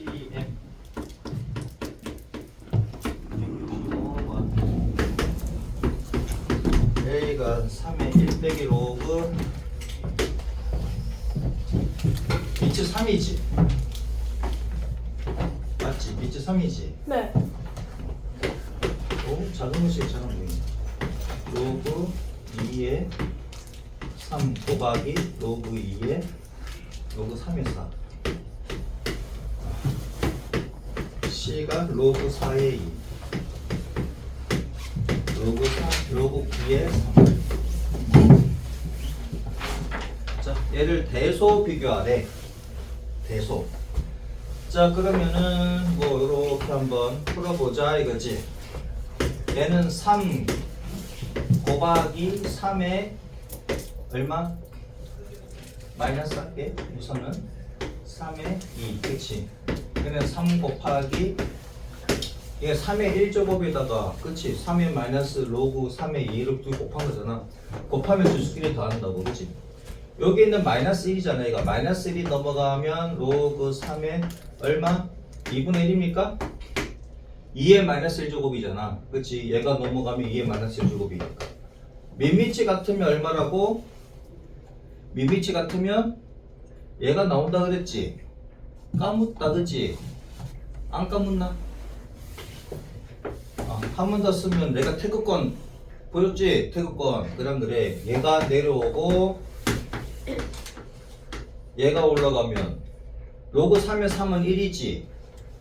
PM A가 3의 1 빼기 로그 밑이 3이지 맞지? 밑이 3이지 네. 작은 것이처럼 보이네 로그 2의 3 곱하기 로그 2의 로그 3의 4 C가 로그 4의 2 로그 9의 3 자, 얘를 대소 비교하래 대소 자 그러면은 뭐 요렇게 한번 풀어보자 이거지 얘는 3 곱하기 3의 얼마? 마이너스 할게 우선은 3의 2 그치 그러면 3 곱하기 이게 3의 1제곱에다가 그치 3의 마이너스 로그 3의 2를 곱한 거잖아 곱하면 주수끼리 더한다고 그치 여기 있는 마이너스 1이잖아 얘가 마이너스 1이 넘어가면 로그 3의 얼마? 2분의 1입니까? 2의 마이너스 1제곱이잖아 그치 얘가 넘어가면 2의 마이너스 1제곱이니까 밑미치 같으면 얼마라고? 밑미치 같으면 얘가 나온다 그랬지 까묻다 그치? 안 까묻나? 한 번 더 쓰면 내가 태극권 보였지? 태극권 그럼 그래 얘가 내려오고 얘가 올라가면 로그 3의 3은 1이지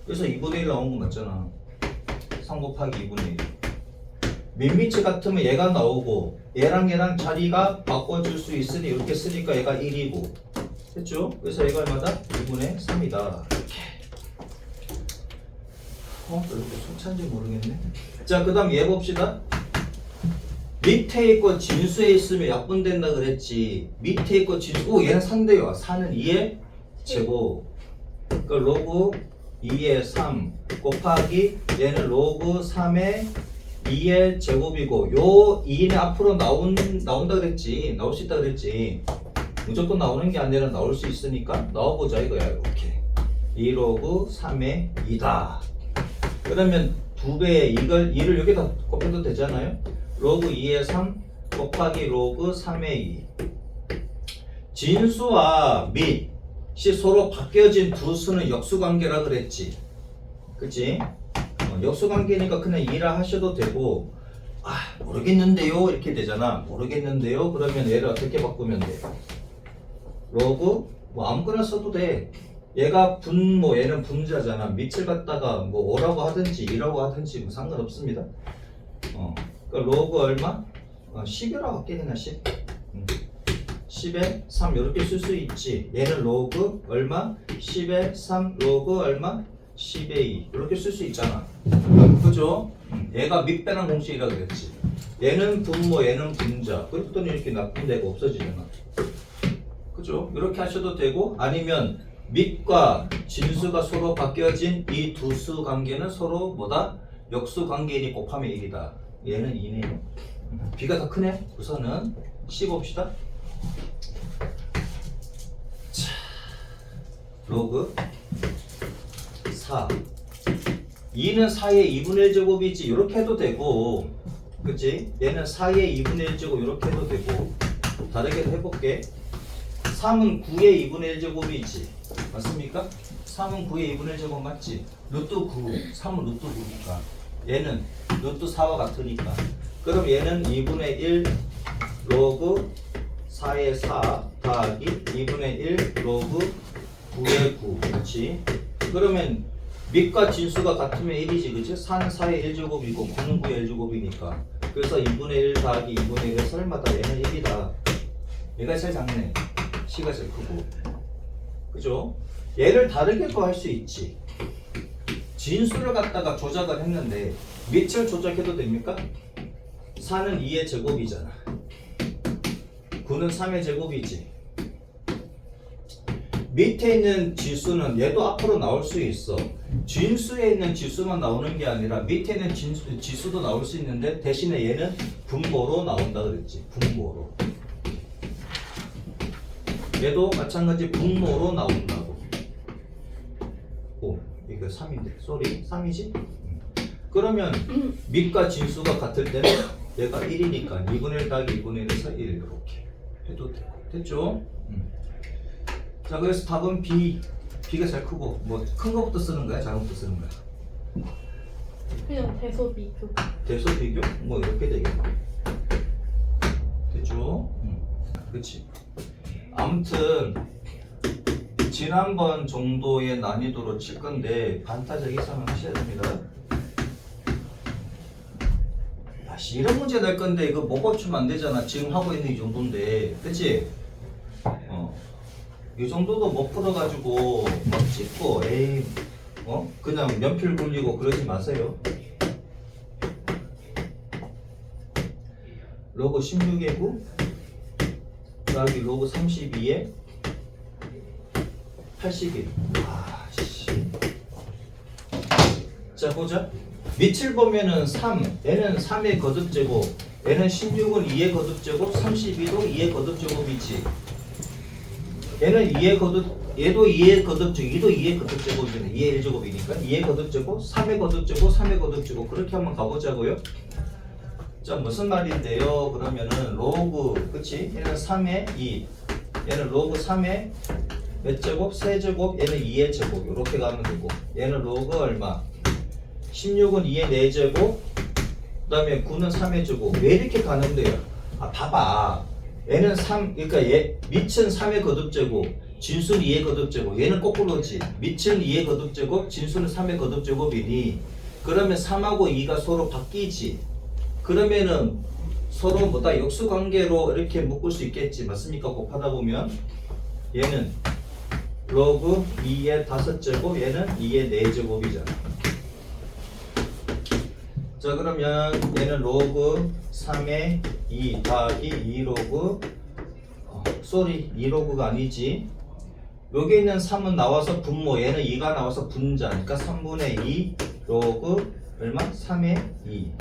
그래서 2분의 1 나온 거 맞잖아 3 곱하기 2분의 1 밑미치 같으면 얘가 나오고 얘랑 자리가 바꿔줄 수 있으니 이렇게 쓰니까 얘가 1이고 됐죠? 그래서 얘가 얼마다? 2분의 3이다 이렇게 속찬지 모르겠네 자 그 다음 얘 봅시다 밑에 있고 진수에 있으면 약분된다 그랬지 밑에 있고 진수 얘는 3인데요 4는 2의 제곱 그 로그 2의 3 곱하기 얘는 로그 3의 2의 제곱이고 요 2는 앞으로 나온다 그랬지 나올 수 있다 그랬지 무조건 나오는 게 아니라 나올 수 있으니까 나와보자 이거야 이렇게 2 로그 3의 2다 그러면 2배의 2를 여기다 곱해도 되잖아요 로그 2의 3 곱하기 로그 3의 2 진수와 밑이 서로 바뀌어진 두 수는 역수관계라 그랬지 그치? 역수관계니까 그냥 2라 하셔도 되고 모르겠는데요 이렇게 되잖아 모르겠는데요 그러면 얘를 어떻게 바꾸면 돼? 로그 뭐 아무거나 써도 돼 얘가 분모 얘는 분자잖아 밑을 갖다가 뭐 5라고 하든지 2라고 하든지 뭐 상관없습니다 그러니까 로그 얼마? 10이라고 할게 그냥 10 10에 3 이렇게 쓸 수 있지 얘는 로그 얼마? 10에 3 로그 얼마? 10에 2 이렇게 쓸 수 있잖아 그죠? 얘가 밑배랑 공식이라고 그랬지 얘는 분모 얘는 분자 그랬더니 이렇게 나쁜데가 없어지잖아 그죠? 이렇게 하셔도 되고 아니면 밑과 진수가 서로 바뀌어진 이 두 수 관계는 서로 뭐다? 역수 관계이니 곱하면 1이다 얘는 2네요 B가 더 크네 우선은 C 봅시다 자, 로그 4 2는 4의 2분의 1제곱이지 이렇게 해도 되고 그치? 얘는 4의 2분의 1제곱 이렇게 해도 되고 다르게 해볼게 3은 9의 2분의 1제곱이지 맞습니까? 3은 9의 2분의 1제곱 맞지? 루트 9 3은 루트 9니까 얘는 루트 4와 같으니까 그럼 얘는 2분의 1 로그 4의 4 더하기 2분의 1 로그 9의 9 그렇지? 그러면 밑과 진수가 같으면 1이지 그치? 4는 4의 1제곱이고 9는 9의 1제곱이니까 그래서 2분의 1 더하기 2분의 1의 설마다 얘는 1이다 얘가 제일 작네 C가 제일 크고 그죠? 얘를 다르게도 할 수 있지 진수를 갖다가 조작을 했는데 밑을 조작해도 됩니까? 4는 2의 제곱이잖아 9는 3의 제곱이지 밑에 있는 지수는 얘도 앞으로 나올 수 있어 진수에 있는 지수만 나오는 게 아니라 밑에 있는 지수도 나올 수 있는데 대신에 얘는 분모로 나온다 그랬지 분모로 얘도 마찬가지 분모로 나온다고 이거 3인데 쏘리 3이지? 그러면 밑과 진수가 같을 때는 얘가 1이니까 2분의 1 더하기 2분의 1에서 1 이렇게 해도 되고 됐죠? 자 그래서 답은 B. B가 제일 크고 뭐 큰 거부터 쓰는 거야? 작은 거부터 쓰는 거야? 그냥 대소 비교. 대소 비교? 뭐 이렇게 되겠네. 됐죠? 그치. 아무튼 지난번 정도의 난이도로 칠 건데 반타작 이상은 하셔야 됩니다. 야씨 이런 문제 낼 건데 이거 못 맞추면 안 되잖아. 지금 하고 있는 이 정도인데 그치? 이 정도도 못 풀어가지고 막 찍고 에이 그냥 연필 굴리고 그러지 마세요. 로그 16의 9 더하기 로그 32의 81. 아씨. 자 보자. 밑을 보면은 3, 얘는 3의 거듭제곱, 얘는 16은 2의 거듭제곱, 32도 2의 거듭제곱이지. 얘는 2의 거듭, 얘도 2의 거듭제곱, 2도 2의 거듭제곱이네. 2의 1제곱이니까 2의 거듭제곱, 3의 거듭제곱, 3의 거듭제곱 그렇게 한번 가보자고요. 자 무슨 말인데요? 그러면은 로그, 그치? 얘는 3의 2, 얘는 로그 3의 몇 제곱? 세제곱, 얘는 2의 제곱 이렇게 가면 되고 얘는 로그 얼마? 16은 2의 4제곱 그 다음에 9는 3의 제곱. 왜 이렇게 가는데요? 아 봐봐 얘는 3, 그러니까 얘 밑은 3의 거듭제곱 진수는 2의 거듭제곱 얘는 거꾸로지. 밑은 2의 거듭제곱 진수는 3의 거듭제곱이니 그러면 3하고 2가 서로 바뀌지. 그러면은 서로 뭐다 역수관계로 이렇게 묶을 수 있겠지. 맞습니까? 곱하다 보면 얘는 로그 2의 5제곱 얘는 2의 4제곱이잖아. 자 그러면 얘는 로그 3의 2 더하기 2로그 2로그가 아니지. 여기 있는 3은 나와서 분모 얘는 2가 나와서 분자 그러니까 3분의 2 로그 얼마? 3의 2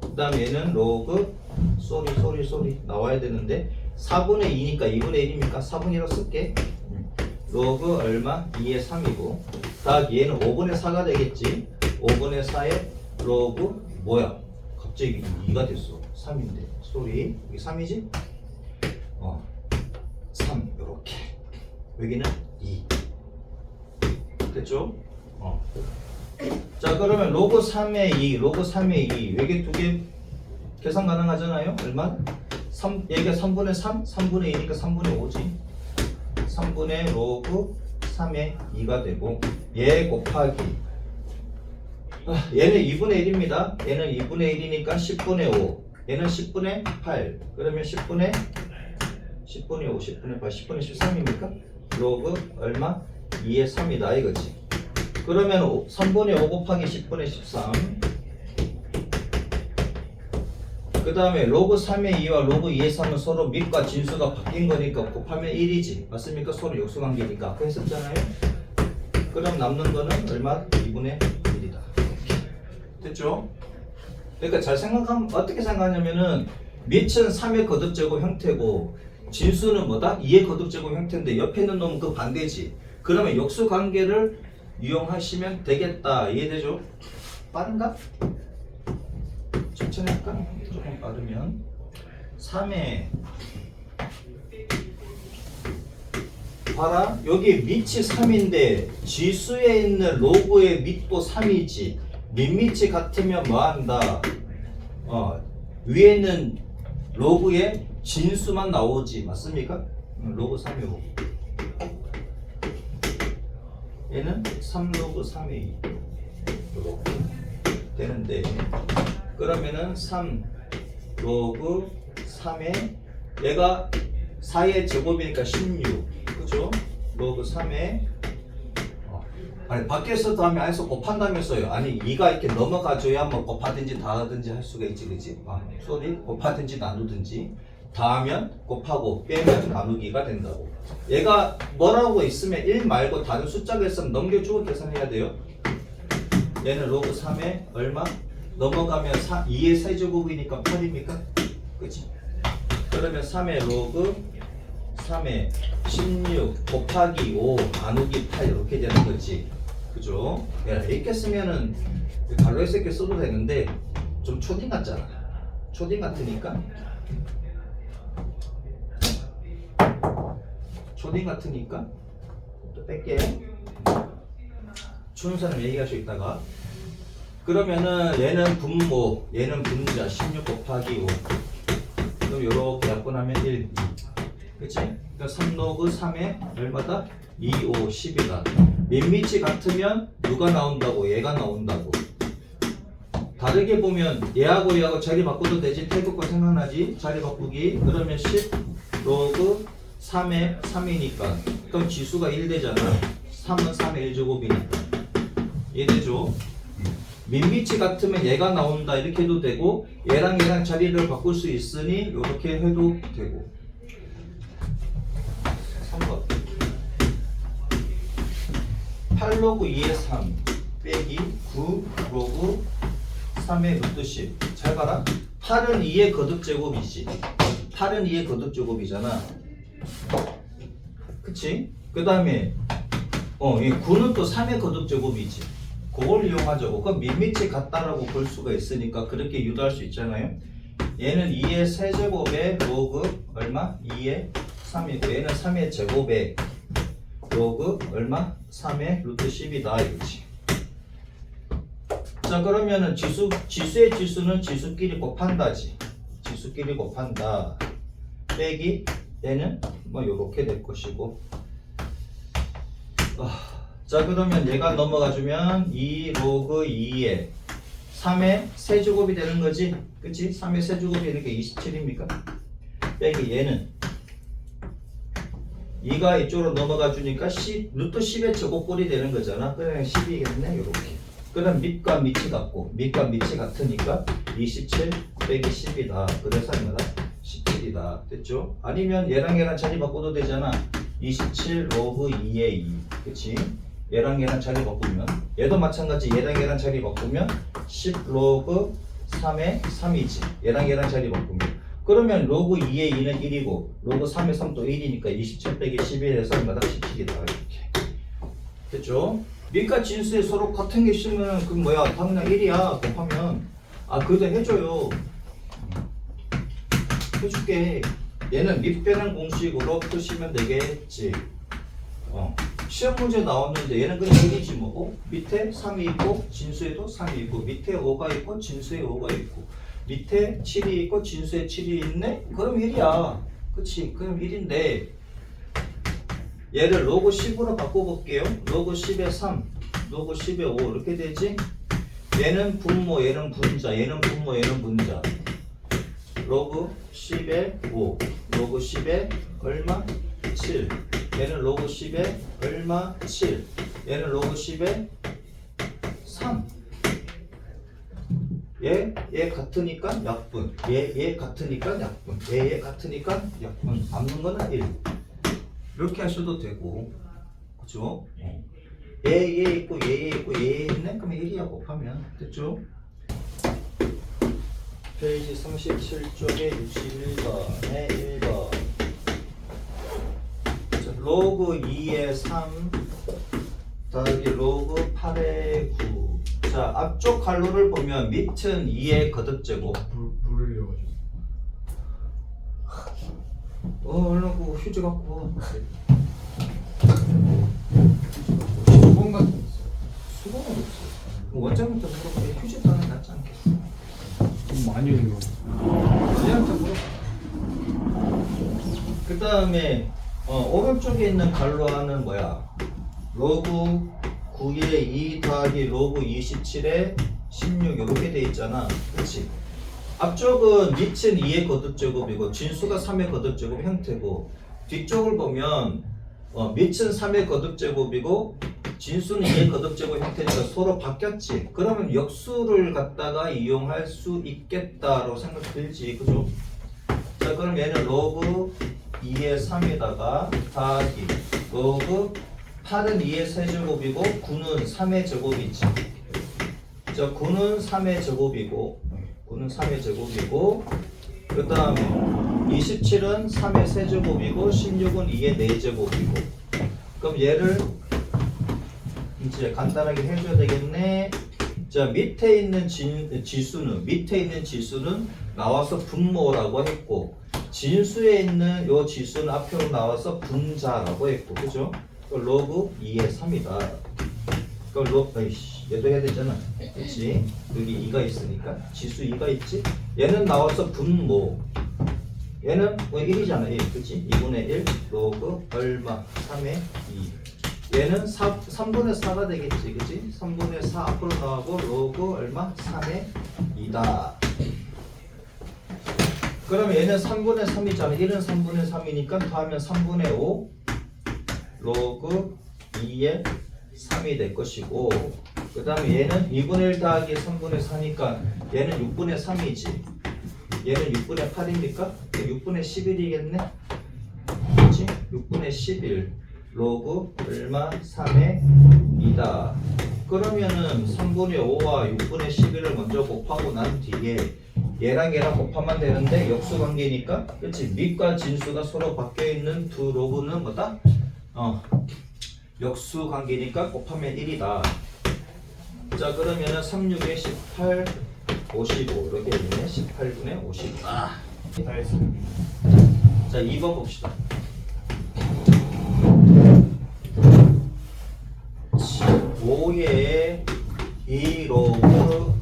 그 다음에 얘는 로그 쏘리 나와야 되는데 4분의 2니까 2분의 1이니까 4분의 1로 쓸게. 로그 얼마? 2의 3이고 더하기 얘는 5분의 4가 되겠지. 5분의 4의 로그 뭐야? 갑자기 2가 됐어. 3인데 쏘리 여기 3이지? 3 요렇게 여기는 2 됐죠? 자 그러면 로그 3의 2 로그 3의 2 여기 두 개 계산 가능하잖아요? 얼마? 3, 얘가 3분의 3? 3분의 2니까 3분의 5지 3분의 로그 3의 2가 되고 얘 곱하기 얘는 2분의 1입니다. 얘는 2분의 1이니까 10분의 5 얘는 10분의 8 그러면 10분의 5 10분의 8 10분의 13입니까? 로그 얼마? 2의 3이다 이거지. 그러면 3분의 5 곱하기 10분의 13 그 다음에 로그 3의 2와 로그 2의 3은 서로 밑과 진수가 바뀐 거니까 곱하면 1이지. 맞습니까? 서로 역수관계니까 아까 했었잖아요. 그럼 남는 거는 얼마? 2분의 1이다. 됐죠? 그러니까 잘 생각하면 어떻게 생각하냐면은 밑은 3의 거듭제곱 형태고 진수는 뭐다? 2의 거듭제곱 형태인데 옆에 있는 놈은 그 반대지. 그러면 역수관계를 이용하시면 되겠다. 이해되죠? 빠른가? 천천히 할까? 조금 빠르면 3에 봐라 여기 밑이 3인데 지수에 있는 로그의 밑도 3이지. 밑이 같으면 뭐한다? 위에 있는 로그의 진수만 나오지. 맞습니까? 로그 3이고 얘는 3로그 3의 2 이렇게 되는데 그러면은 3 로그 3의 얘가 4의 제곱이니까 16 그죠? 로그 3의 아니 밖에서도 하면 안에서 곱한다면서요. 아니 2가 이렇게 넘어가줘야 뭐 곱하든지 더하든지 할 수가 있지 그지? 쏘리 곱하든지 나누든지 더하면 곱하고 빼면 나누기가 된다고. 얘가 뭐라고 있으면 1 말고 다른 숫자가 있으면 넘겨주고 계산해야 돼요. 얘는 로그 3의 얼마? 넘어가면 2의 세제곱이니까 8입니까? 그치? 그러면 3의 로그 3의 16 곱하기 5 나누기 8 이렇게 되는 거지. 그죠? 그죠? 야, 이렇게 쓰면은 갈로에 새끼 써도 되는데 좀 초딩 같잖아. 초딩 같으니까 또 뺄게. 추운 사람 얘기할 수 있다가 그러면은 얘는 분모, 얘는 분자 16 곱하기 5. 그럼 요렇게 약분하면 1, 2. 그치? 그러니까 3로그 3에 얼마다? 2, 5, 10이다. 밑밑이 같으면 누가 나온다고? 얘가 나온다고. 다르게 보면 얘하고 얘하고 자리 바꿔도 되지? 태극 거 생각나지? 자리 바꾸기. 그러면 10 로그 3에 3이니까 그럼 지수가 1 되잖아. 3은 3의 1제곱이니까 이해되죠? 밑밑이 같으면 얘가 나온다 이렇게 해도 되고 얘랑 자리를 바꿀 수 있으니 이렇게 해도 되고. 3번 8로그 2의 3 빼기 9로그 3의 루트 10. 잘 봐라. 8은 2의 거듭제곱이지. 8은 2의 거듭제곱이잖아. 그치? 그 다음에 이 9는 또 3의 거듭제곱이지. 그걸 이용하자고. 그럼 밑밑이 같다라고 볼 수가 있으니까 그렇게 유도할 수 있잖아요. 얘는 2의 세제곱에 로그 얼마? 2의 3이고 얘는 3의 제곱에 로그 얼마? 3의 루트 10이다 이거지. 자 그러면은 지수의 지수는 지수끼리 곱한다지. 지수끼리 곱한다. 빼기 얘는 뭐 요렇게 될 것이고. 자 그러면 얘가 넘어가주면 2 로그 2에 3의 세제곱이 되는 거지. 그치? 3의 세제곱이 되는 게 27입니까? 빼기 얘는 2가 이쪽으로 넘어가 주니까 루트 10의 제곱꼴이 되는 거잖아. 그냥 10이겠네 요렇게. 그럼 밑과 밑이 같고 밑과 밑이 같으니까 27 빼기 10이다. 그래서 얼마다? 17이다. 됐죠? 아니면 얘랑 자리 바꿔도 되잖아. 27 로그 2의 2. 그치? 얘랑 자리 바꾸면 얘도 마찬가지. 얘랑 자리 바꾸면 10 로그 3의 3이지. 얘랑 자리 바꾸면 그러면 로그 2의 2는 1이고 로그 3의 3도 1이니까 27 빼기 11에서 얼마다? 17이다. 이렇게. 됐죠? 밑과 진수에 서로 같은 게 있으면 그 뭐야 당연히 1이야 곱하면. 그래도 해줘요. 해줄게. 얘는 밑 빼는 공식으로 푸시면 되겠지. 시험 문제 나왔는데 얘는 그냥 1이지 뭐. 밑에 3이 있고 진수에도 3이 있고 밑에 5가 있고 진수에 5가 있고 밑에 7이 있고 진수에 7이 있네? 그럼 1이야. 그치? 그럼 1인데 얘를 로그 10으로 바꿔볼게요. 로그 10에 3, 로그 10에 5 이렇게 되지? 얘는 분모, 얘는 분자, 얘는 분모, 얘는 분자. 로그 10에 5, 로그 10에 얼마? 7. 얘는 로그 10에 얼마? 7. 얘는 로그 10에 3. 얘 같으니까 약분. 얘 같으니까 약분. 얘 같으니까 약분. 남는 거는 1. 이렇게 하셔도 되고. 그죠? 얘 있고 얘 있고 얘 있네? 그러면 1이야 곱하면. 됐죠? 페이지 37쪽에 61번에 1번. 로그 2의 3 더하기 로그 8의 9. 자, 앞쪽 갈로를 보면 밑은 2의 거듭제곱. 물을 이어가지고. 얼른 그 휴지 갖고 와. 수건 같은 거 있어요. 수건은 없어. 원장님한테 물어보게. 휴지 따는 낫지 않겠어? 좀 많이 흘려. 원장님한테 물어봐. 그 다음에 오른쪽에 있는 갈로하는 뭐야? 로그 9의 2 더하기 로그 27의 16 이렇게 돼 있잖아. 그렇지? 앞쪽은 밑은 2의 거듭제곱이고 진수가 3의 거듭제곱 형태고 뒤쪽을 보면 밑은 3의 거듭제곱이고 진수는 2의 거듭제곱 형태니까 서로 바뀌었지. 그러면 역수를 갖다가 이용할 수 있겠다라고 생각 들지. 그죠? 자 그럼 얘는 로그 2의 3에다가 더하기 로그 8은 2의 세제곱이고 9는 3의 제곱이지. 자 9는 3의 제곱이고 그 다음에 27은 3의 세제곱이고 16은 2의 4제곱이고 그럼 얘를 이제 간단하게 해줘야 되겠네. 자, 밑에 있는 지수는 나와서 분모라고 했고, 진수에 있는 요 지수는 앞으로 나와서 분자라고 했고, 그죠? 로그 2의 3이다. 얘도 해야 되잖아. 그치? 여기 2가 있으니까. 지수 2가 있지? 얘는 나와서 분모. 얘는 뭐 1이잖아. 1. 그치? 2분의 1 로그 얼마? 3의 2. 얘는 3분의 4가 되겠지. 그치? 3분의 4 앞으로 나가고 로그 얼마? 3의 2다. 그러면 얘는 3분의 3이잖아. 1은 3분의 3이니까 더하면 3분의 5 로그 2의 3이 될 것이고, 그 다음에 얘는 2분의 1 더하기 3분의 4니까 얘는 6분의 3이지. 얘는 6분의 8입니까? 6분의 11이겠네? 그렇지? 6분의 11 로그 얼마? 3의 2다. 그러면은 3분의 5와 6분의 11을 먼저 곱하고 난 뒤에 얘랑 곱하면 되는데 역수관계니까, 그렇지? 밑과 진수가 서로 바뀌어있는 두 로그는 뭐다? 역수관계니까 곱하면 1이다. 자, 그러면은 36에 18 55 이렇게 되네. 18분의 55. 다 했어요. 자, 2번 봅시다. 5의 2 로그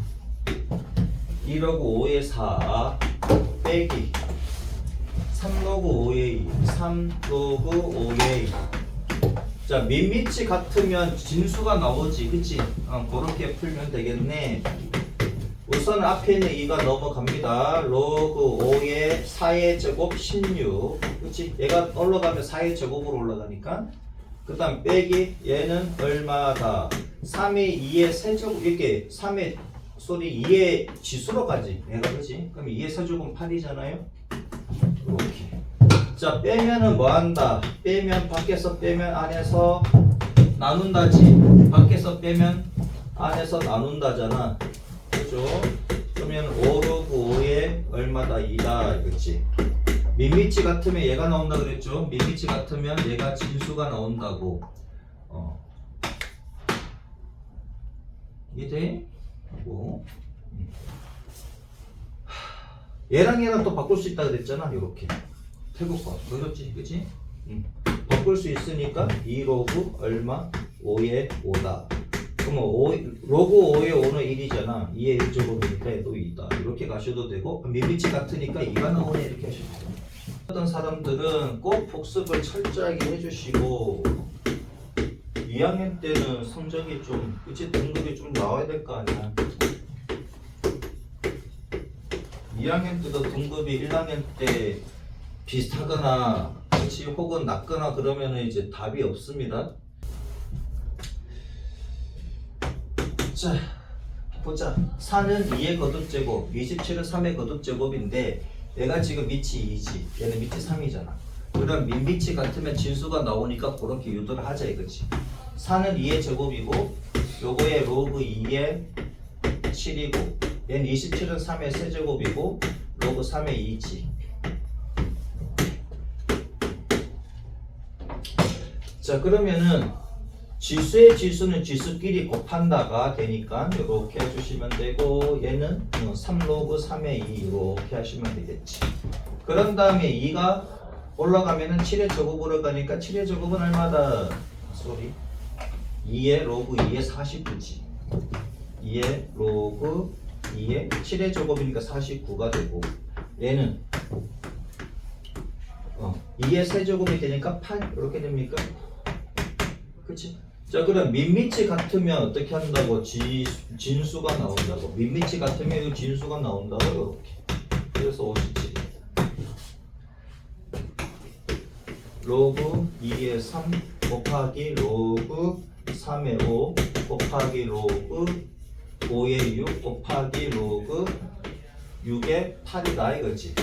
2 로그 5의 4 빼기 3 로그 5의 2 3 로그 5의 2. 자, 밑이 같으면 진수가 나오지, 그치? 그렇게 풀면 되겠네. 우선 앞에 있는 2가 넘어갑니다. 로그 5의 4의 제곱 16. 그치? 얘가 올라가면 4의 제곱으로 올라가니까. 그 다음 빼기 얘는 얼마다? 3의 2의 세제곱, 이렇게 3의 2의 지수로 가지. 얘가 그치? 그럼 2의 세제곱은 8이잖아요? 이렇게. 자, 빼면은 뭐 한다? 빼면 밖에서 빼면 안에서 나눈다지. 밖에서 빼면 안에서 나눈다잖아. 그죠? 그러면 5 로그 5에 얼마다? 2다. 그렇지? 밑이 같으면 얘가 나온다 그랬죠? 밑이 같으면 얘가 진수가 나온다고. 이해돼? 뭐? 얘랑 또 바꿀 수 있다 그랬잖아. 이렇게 태국과 그렇지, 그치? 바꿀 수 있으니까 2 로그 얼마? 5에 5다. 그러면 로그 5에 5는 1이잖아. 2의 1제곱이니까 얘도 2다. 이렇게 가셔도 되고, 밑이 같으니까 2가 나오네. 이렇게 하셔도 돼요. 어떤 사람들은 꼭 복습을 철저하게 해주시고 2학년 때는 성적이 좀, 그치? 등급이 좀 나와야 될 거 아니야. 2학년 때도 등급이 1학년 때 비슷하거나, 그치? 혹은 낮거나 그러면은 이제 답이 없습니다. 자, 보자. 4는 2의 거듭제곱, 27은 3의 거듭제곱인데 얘가 지금 밑이 2지, 얘는 밑이 3이잖아. 그럼 밑이 같으면 진수가 나오니까 그렇게 유도를 하자 이거지. 4는 2의 제곱이고 요거에 로그 2의 7이고 얘는 27은 3의 세제곱이고 로그 3의 2지. 자, 그러면은 지수의 지수는 지수끼리 곱한다가 되니까 이렇게 해주시면 되고, 얘는 3 로그 3의 2 이렇게 하시면 되겠지. 그런 다음에 2가 올라가면은 7의 제곱으로 가니까 7의 제곱은 얼마다? 2의 로그 2의 49지. 2의 로그 2의 7의 제곱이니까 49가 되고, 얘는 2의 세제곱이 되니까 8 이렇게 됩니까? 그치? 자, 그럼 밑이 같으면 어떻게 한다고? 진수가 나온다고. 밑이 같으면 이 진수가 나온다고. 이렇게. 그래서 57. 로그 2의 3 곱하기 로그 3의 5 곱하기 로그 5의 6 곱하기 로그 6의 8이다 이거지.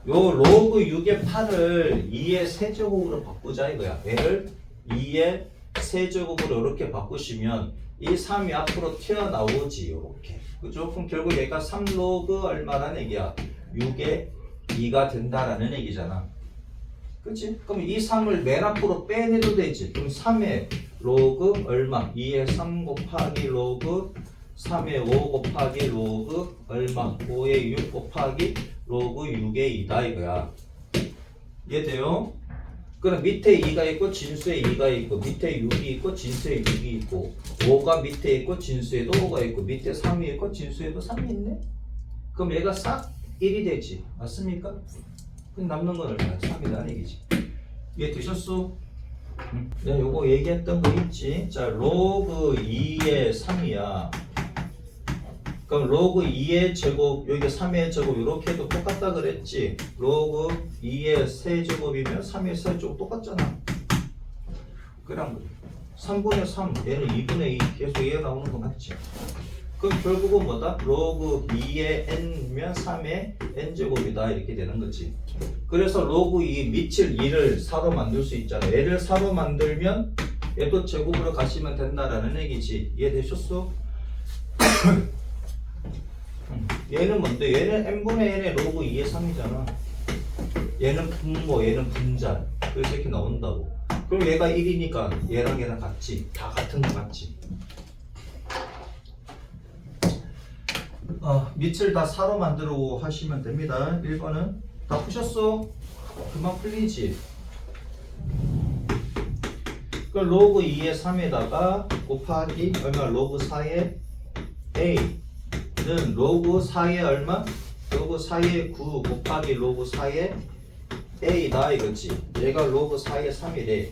요 로그 6의 8을 2의 세제곱으로 바꾸자 이거야. 얘를 2의 세제곱으로 이렇게 바꾸시면 이 3이 앞으로 튀어나오지 이렇게. 그죠? 그럼 결국 얘가 3 로그 얼마라는 얘기야? 6의 2가 된다라는 얘기잖아. 그치? 그럼 이 3을 맨 앞으로 빼내도 되지. 그럼 3의 로그 얼마? 2의 3 곱하기 로그 3의 5 곱하기 로그 얼마? 5의 6 곱하기 로그 6의 2다 이거야. 이해돼요? 그럼 밑에 2가 있고 진수에 2가 있고 밑에 6이 있고 진수에 6이 있고 5가 밑에 있고 진수에도 5가 있고 밑에 3이 있고 진수에도 3이 있네? 그럼 얘가 싹 1이 되지. 맞습니까? 그럼 남는 건 얼마야? 3이라는 얘기지. 이해 되셨어? 내가 요거 얘기했던 거 있지? 자, 로그 2의 3이야. 그럼 로그 2의 제곱, 여기 3의 제곱 이렇게 해도 똑같다 그랬지? 로그 2의 세제곱이면 3의 세제곱 똑같잖아. 그냥 3분의 3, 얘는 2분의 2 계속 얘 나오는 거 맞지? 그럼 결국은 뭐다? 로그 2의 n면 3의 n제곱이다 이렇게 되는 거지. 그래서 로그 2 밑을 2를 4로 만들 수 있잖아. 얘를 4로 만들면 얘도 제곱으로 가시면 된다라는 얘기지. 이해되셨어? 얘는 뭔데? 얘는 n분의 n의 로그 2의 3이잖아. 얘는 분모, 얘는 분자. 그래서 이렇게 나온다고. 그럼 얘가 1이니까 얘랑 얘랑 같지. 다 같은 거 같지. 밑을 다 4로 만들어 하시면 됩니다. 1번은 다 푸셨어? 그만 풀리지. 그 로그 2의 3에다가 곱하기 얼마? 로그 4의 a는 로그 4의 얼마? 로그 4의 9 곱하기 로그 4의 a다 이거지. 얘가 로그 4의 3이래.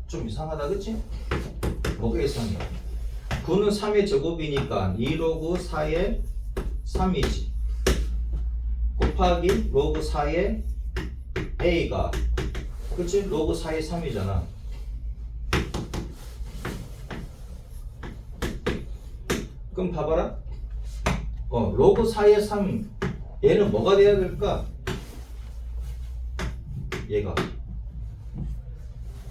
좀 이상하다 그치? 뭐가 이상해? 9는 3의 제곱이니까 2로그 4의 3이지 곱하기 로그 4의 a가 그치? 로그 4의 3이잖아. 그럼 봐봐라. 로그 4의 3 얘는 뭐가 돼야 될까? 얘가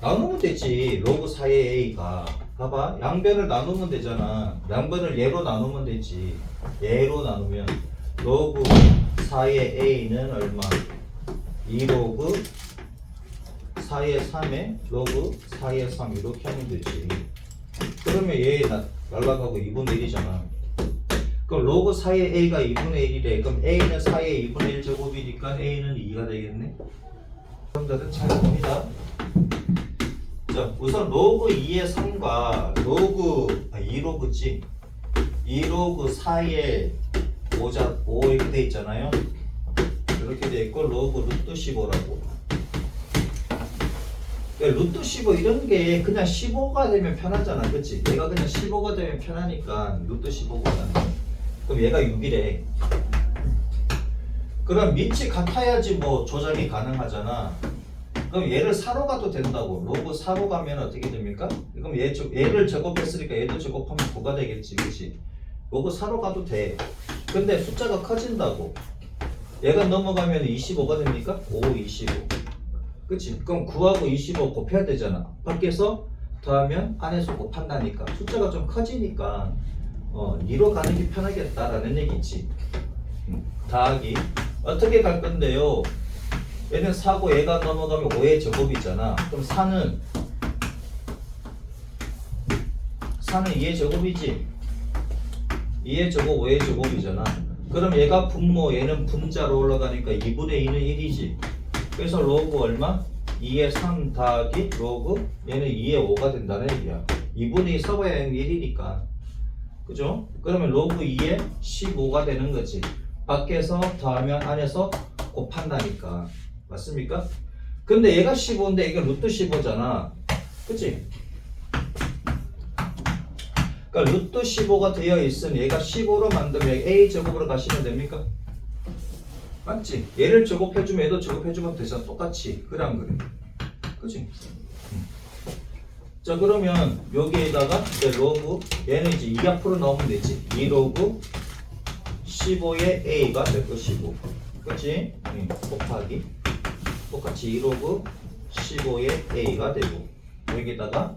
나누면 되지. 로그 4의 a가 봐봐 양변을 나누면 되잖아. 양변을 얘로 나누면 되지. 얘로 나누면 로그 4의 a는 얼마? 2로그 4의 3에 로그 4의 3 이렇게 하면 되지. 그러면 얘 날라가고 2분의 1이잖아. 그럼 로그 4의 a가 2분의 1이래. 그럼 a는 4의 2분의 1 제곱이니까 a는 2가 되겠네. 여러분들은 잘 봅니다. 자, 우선 로그 2의 3과 로그 2로그지 2로그 4의 5 이렇게 돼 있잖아요. 이렇게 돼 있고 로그 루트 15라고. 루트 15 이런 게 그냥 15가 되면 편하잖아. 그치? 얘가 그냥 15가 되면 편하니까 루트 15보다는. 그럼 얘가 6이래. 그럼 밑이 같아야지 뭐 조작이 가능하잖아. 그럼 얘를 4로 가도 된다고. 로그 4로 가면 어떻게 됩니까? 그럼 얘를 제곱했으니까 얘도 제곱하면 9가 되겠지. 그치? 로그 4로 가도 돼. 근데 숫자가 커진다고. 얘가 넘어가면 25가 됩니까? 5, 25. 그치? 그럼 9하고 25 곱해야 되잖아. 밖에서 더하면 안에서 곱한다니까. 숫자가 좀 커지니까 2로 가는 게 편하겠다라는 얘기지. 더하기. 어떻게 갈 건데요? 얘는 4고 얘가 넘어가면 5의 제곱이잖아. 그럼 4는 2의 제곱이지. 2의 제곱 5의 제곱이잖아. 그럼 얘가 분모 얘는 분자로 올라가니까 2분의 2는 1이지. 그래서 로그 얼마? 2의 3 더하기 로그 얘는 2의 5가 된다는 얘기야. 2분의 2 써봐야 1이니까. 그죠? 그러면 로그 2의 15가 되는 거지. 밖에서 더하면 안에서 곱한다니까. 맞습니까? 근데 얘가 15인데 이게 루트 15잖아. 그치? 그러니까 루트 15가 되어 있으니 얘가 15로 만들면 a 제곱으로 가시면 됩니까? 맞지? 얘를 제곱해주면 얘도 제곱해주면 되잖아. 똑같이. 그래 안 그래? 그치? 자 그러면 여기에다가 이제 로그 얘는 이제 2 앞으로 넣으면 되지. 2로그 15의 a가 될 거 15. 그치? 곱하기 똑같이 2로그 15의 a가 되고 여기다가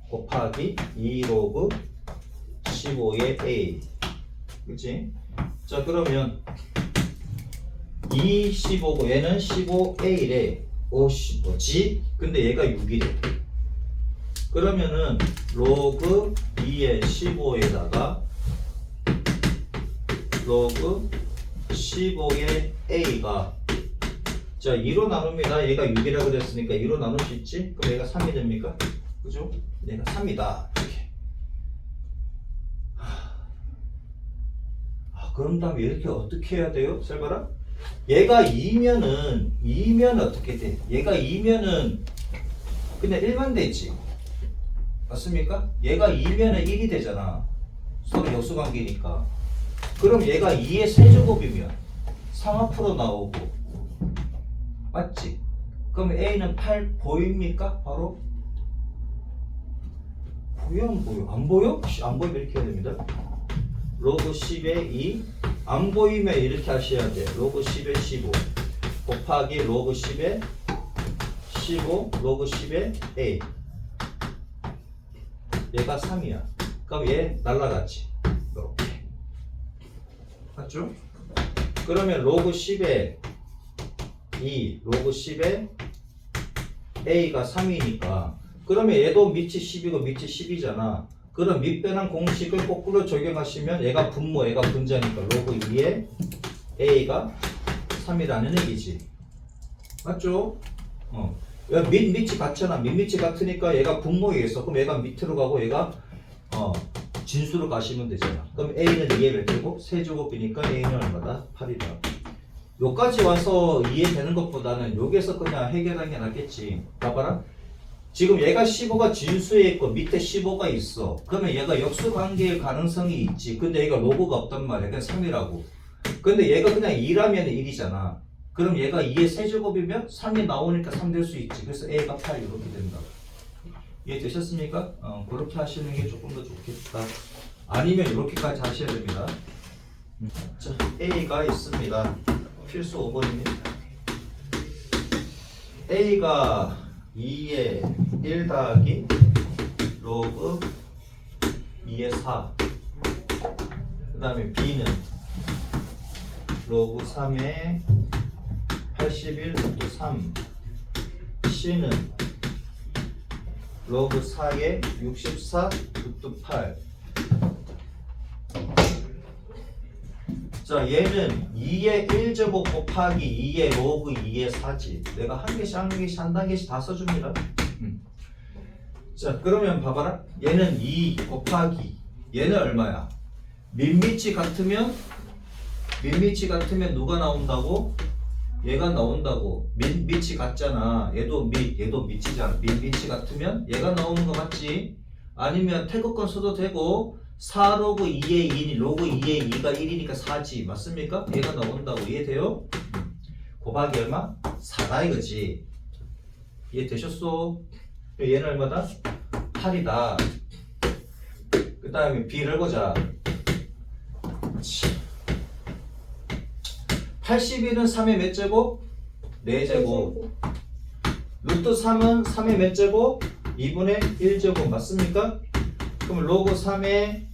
곱하기 2로그 15의 a. 그치? 자 그러면 2, 15고 얘는 15A래. 오씨 뭐지? 근데 얘가 6이래. 그러면은 로그 2의 15에다가 로그 15의 A가 자 2로 나눕니다. 얘가 6이라 그랬으니까 2로 나눌 수 있지? 그럼 얘가 3이 됩니까? 그죠? 얘가 3이다. 이렇게. 그럼 다음에 이렇게 어떻게 해야 돼요? 잘 봐라. 얘가 2면은 어떻게 돼? 얘가 2면은 그냥 1만 되지. 맞습니까? 얘가 2면은 1이 되잖아. 서로 역수관계니까. 그럼 얘가 2의 세제곱이면 3 앞으로 나오고 맞지? 그럼 A는 8 보입니까? 바로? 보여 안 보여? 안 보여? 안 보이면 이렇게 해야 됩니다. 로그 10의 2 안 보이면 이렇게 하셔야 돼. 로그 10의 15 곱하기 로그 10의 15 로그 10의 A 얘가 3이야. 그럼 얘 날라갔지. 이렇게 맞죠? 그러면 로그 10의 2 로그 10의 A가 3이니까 그러면 얘도 밑이 10이고 밑이 10이잖아. 그럼 밑변환 공식을 거꾸로 적용하시면 얘가 분모, 얘가 분자니까 로그 2에 A가 3이라는 얘기지. 맞죠? 밑이 같잖아. 밑이 같으니까 얘가 분모이겠어. 그럼 얘가 밑으로 가고 얘가 진수로 가시면 되잖아. 그럼 A는 2의 몇 제곱? 세제곱이니까 A는 얼마다? 8이다. 요까지 와서 이해되는 것보다는 여기에서 그냥 해결하는 게 낫겠지. 봐봐라. 지금 얘가 15가 진수에 있고 밑에 15가 있어. 그러면 얘가 역수관계일 가능성이 있지. 근데 얘가 로그가 없단 말이야. 그냥 3이라고. 근데 얘가 그냥 2라면 1이잖아. 그럼 얘가 2의 세제곱이면 3이 나오니까 3 될 수 있지. 그래서 A가 8 이렇게 된다. 이해되셨습니까? 그렇게 하시는 게 조금 더 좋겠다. 아니면 이렇게까지 하셔야 됩니다. 자, A가 있습니다. 필수 5번입니다. A가 2의 1 더하기 로그 2의 4. 그 다음에 B는 로그 3의 81 루트 3. C는 로그 4의 64 루트 8. 자, 얘는 2의 1제곱 곱하기 2의 로그 2의 4지. 내가 한 개씩 한 단계씩 다 써줍니다. 자, 그러면 봐봐라. 얘는 2 곱하기 얘는 얼마야? 밑이 같으면 누가 나온다고? 얘가 나온다고. 밑이 같잖아. 얘도 밑이잖아. 밑이 같으면 얘가 나오는 거 맞지? 아니면 태극권 써도 되고 4 로그 2의 2니 로그 2의 2가 1이니까 4지. 맞습니까? 얘가 나온다고. 이해돼요? 곱하기 얼마? 4다 이거지. 이해되셨어? 얘는 얼마다? 8이다. 그 다음에 B를 보자. 81은 3의 몇 제곱? 4제곱. 루트 3은 3의 몇 제곱? 2분의 1제곱. 맞습니까? 그럼 로그 3의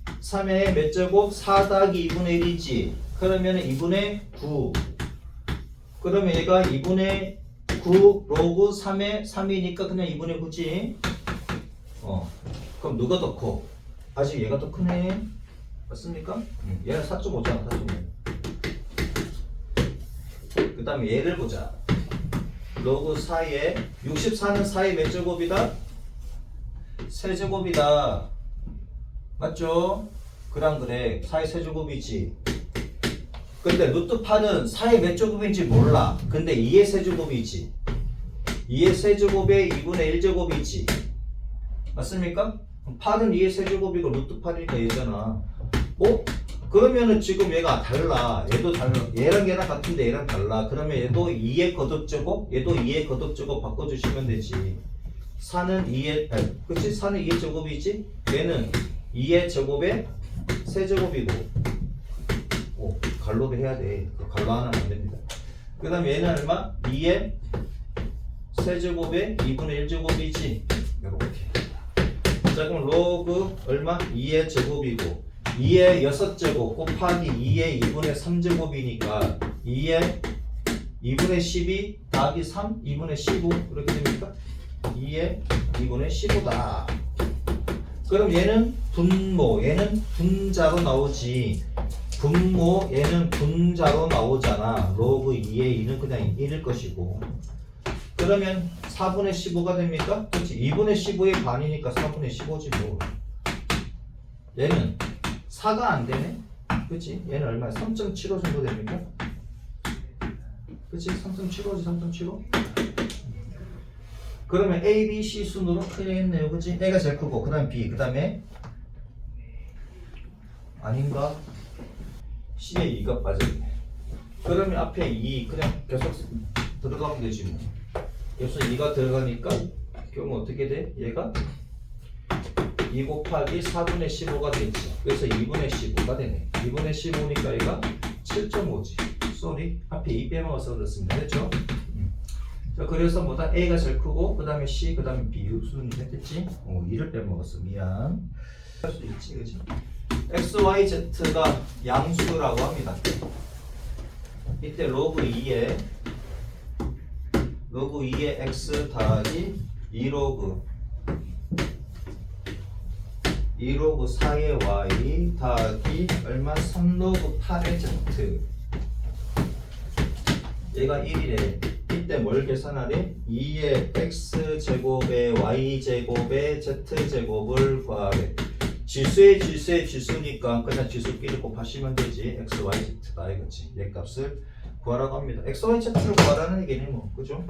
몇 제곱? 4 더하기 2분의 1이지. 그러면 2분의 9. 그러면 얘가 2분의 9 로그 3의 3이니까 그냥 2분의 9지. 그럼 누가 더 커? 아직 얘가 더 크네. 맞습니까? 얘는 4.5잖아. 4.5. 그 다음에 얘를 보자. 로그 4의 64는 4의 몇 제곱이다? 세제곱이다. 맞죠? 그랑 그래. 4의 세제곱이지. 근데 루트 8은 4의 몇 제곱인지 몰라. 근데 2의 세제곱이지. 2의 세제곱에 2분의 1제곱이지. 맞습니까? 8은 2의 세제곱이고 루트 8이니까 얘잖아. 그러면은 지금 얘가 달라. 얘도 달라. 얘랑 같은데 얘랑 달라. 그러면 얘도 2의 거듭제곱, 얘도 2의 거듭제곱 바꿔주시면 되지. 4는 2의, 그치? 4는 2의 제곱이지? 얘는 2의 제곱에 세제곱이고. 갈로도 해야 돼. 갈로 하나는 안 됩니다. 그 다음에 얘는 얼마? 2의 세제곱에 2분의 1제곱이지. 이렇게. 자, 그럼 로그 얼마? 2의 제곱이고. 2의 6제곱 곱하기 2의 2분의 3제곱이니까 2의 2분의 12 더하기 3 2분의 15 이렇게 됩니까? 2의 2분의 15다. 그럼 얘는 분모, 얘는 분자로 나오지. 분모, 얘는 분자로 나오잖아. 로그 2의 2는 그냥 1일 것이고. 그러면 4분의 15가 됩니까? 그렇지. 2분의 15의 반이니까 4분의 15지 뭐. 얘는 4가 안 되네. 그렇지. 얘는 얼마야? 3.75 정도 됩니까? 그렇지. 3.75지 3.75. 그러면 A, B, C 순으로 크겠네요. 그렇지. A가 제일 크고 그 다음에 B, 그 다음에 아닌가? C에 2가 빠졌네. 그러면 앞에 2 그냥 계속 들어가면 되지 뭐. 여기서 2가 들어가니까 결국 어떻게 돼? 얘가 2 곱하기 4분의 15가 되지. 그래서 2분의 15가 되네. 2분의 15니까 얘가 7.5지. 쏘리. 앞에 2 빼먹어서 그렇습니다. 됐죠? 자, 그래서 뭐다? A가 제일 크고 그 다음에 C, 그 다음에 B 순이 됐지? 2를 빼먹었어. 미안. 할 수 있지, 그치? X, Y, Z가 양수라고 합니다. 이때 로그 2에 X 더하기 2로그 4의 Y 더하기 얼마? 3로그 8의 Z. 얘가 1이래. 이때 뭘 계산하래? 2의 X제곱에 Y제곱에 Z제곱을 구하래. 지수의 지수니까 그냥 지수끼리 곱하시면 되지. X, Y, Z다 이거지. 얘 값을 구하라고 합니다. X, Y, Z를 구하라는 얘기네 뭐. 그죠?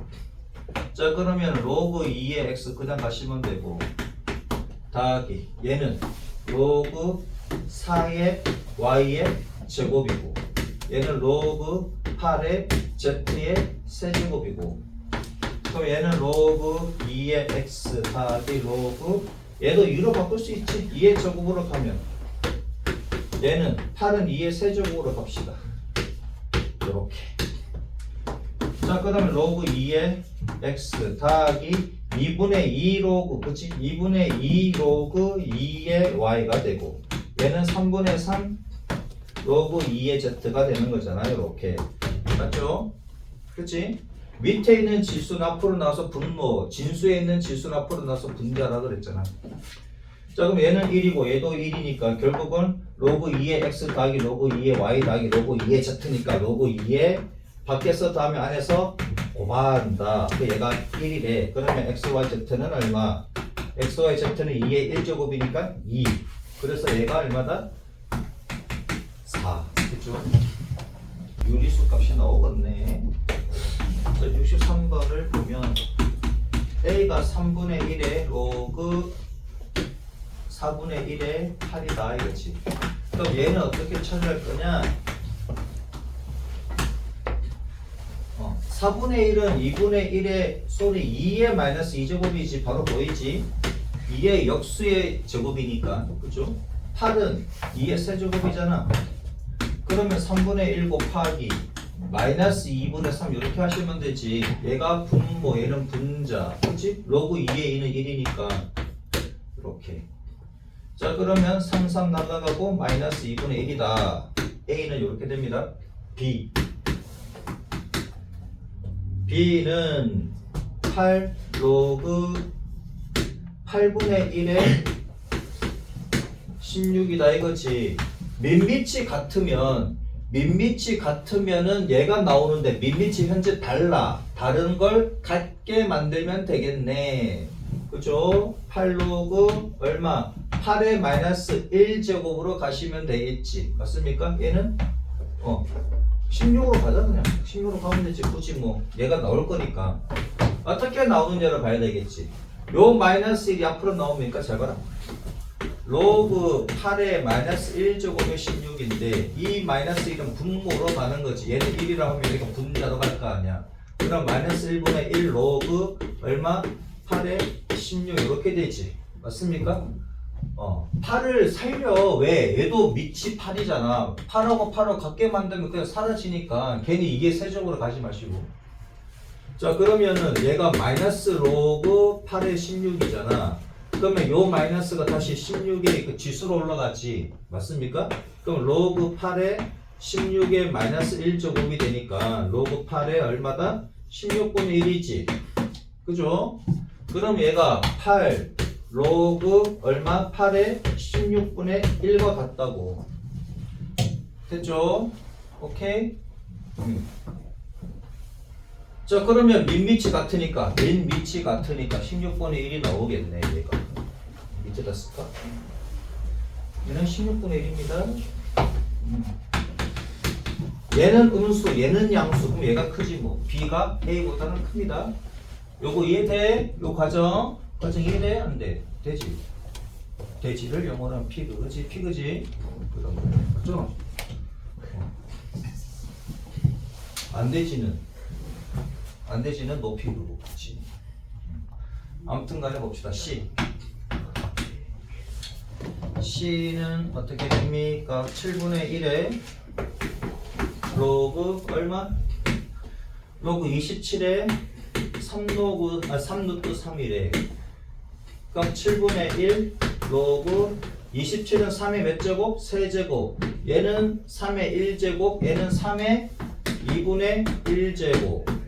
자, 그러면 로그 2의 X 그냥 가시면 되고 더하기 얘는 로그 4의 Y의 제곱이고 얘는 로그 8의 Z의 세제곱이고 그럼 얘는 로그 2의 X 더하기 로그 얘도 2로 바꿀 수 있지. 2의 제곱으로 가면 얘는 8은 2의 세제곱으로 갑시다. 이렇게. 자, 그 다음에 로그 2의 X 더하기 2분의 2 로그, 그치? 2분의 2 로그 2의 Y가 되고 얘는 3분의 3 로그 2의 Z가 되는 거잖아. 이렇게. 맞죠? 그치? 밑에 있는 지수는 앞으로 나와서 분모, 진수에 있는 지수는 앞으로 나와서 분자라 그랬잖아. 자, 그럼 얘는 1이고 얘도 1이니까 결국은 로그 2의 X 더하기 로그 2의 Y 더하기 로그 2의 Z니까 로그 2의 밖에서 다음에 안에서 곱한다. 그 얘가 1이래. 그러면 X, Y, Z는 얼마? X, Y, Z는 2의 1제곱이니까 2. 그래서 얘가 얼마다? 4. 그쵸? 유리수 값이 나오겠네. 63번을 보면 A가 3분의 1의 로그 4분의 1의 8이다 이거지. 그럼 얘는 어떻게 처리할 거냐? 4분의 1은 2분의 1의 소리 2의 마이너스 2제곱이지. 바로 보이지? 2의 역수의 제곱이니까. 그죠? 8은 2의 세제곱이잖아. 그러면 3분의 1 곱하기 마이너스 2분의 3 이렇게 하시면 되지. 얘가 분모, 얘는 분자. 그치? 로그 2의 2는 1이니까 이렇게. 자, 그러면 3, 3 나가고 마이너스 2분의 1이다. A는 이렇게 됩니다. B는 8 로그 8분의 1에 16이다 이거지. 민빛이 같으면은 얘가 나오는데 민빛이 현재 달라. 다른 걸 같게 만들면 되겠네. 그죠? 8 로그 얼마? 8의 마이너스 1제곱으로 가시면 되겠지. 맞습니까? 얘는 16으로 가자 그냥. 16으로 가면 되지. 굳이 뭐 얘가 나올 거니까. 어떻게 나오는지를 봐야 되겠지. 요 마이너스 1이 앞으로 나오니까 잘 봐라. 로그 8의 마이너스 1제곱이 16인데 이 마이너스 1은 분모로 가는 거지. 얘는 1이라 하면 이거 분자로 갈 거 아니야. 그럼 마이너스 1분의 1 로그 얼마? 8의 16 이렇게 되지. 맞습니까? 8을 살려. 왜? 얘도 밑이 8이잖아. 8하고 8을 같게 만들면 그냥 사라지니까 괜히 이게 세적으로 가지 마시고. 자, 그러면은 얘가 마이너스 로그 8의 16이잖아. 그러면 요 마이너스가 다시 16의 그 지수로 올라가지. 맞습니까? 그럼 로그 8에 16의 마이너스 1제곱이 되니까 로그 8에 얼마다? 16분의 1이지. 그죠? 그럼 얘가 8 로그 얼마? 8에 16분의 1과 같다고. 됐죠? 오케이? 자, 그러면 민미치 같으니까 16분의 1이 나오겠네. 얘가 밑에다 쓸까? 얘는 16분의 1입니다. 얘는 음수, 얘는 양수. 그럼 얘가 크지 뭐. B가 A보다는 큽니다. 요거 이해돼? 요 과정 이해돼? 안 돼? 되지? 되지를 영어로 하면 피그. 그지? 피그지? 그죠? 안 되지는 노피그고. 그치? 아무튼 간에 봅시다. C는 어떻게 됩니까? 7분의 1에 로그 얼마? 로그 27에 3루트 3이래. 그럼 7분의 1 로그 27은 3의 몇 제곱? 세제곱. 얘는 3의 1제곱, 얘는 3의 2분의 1제곱.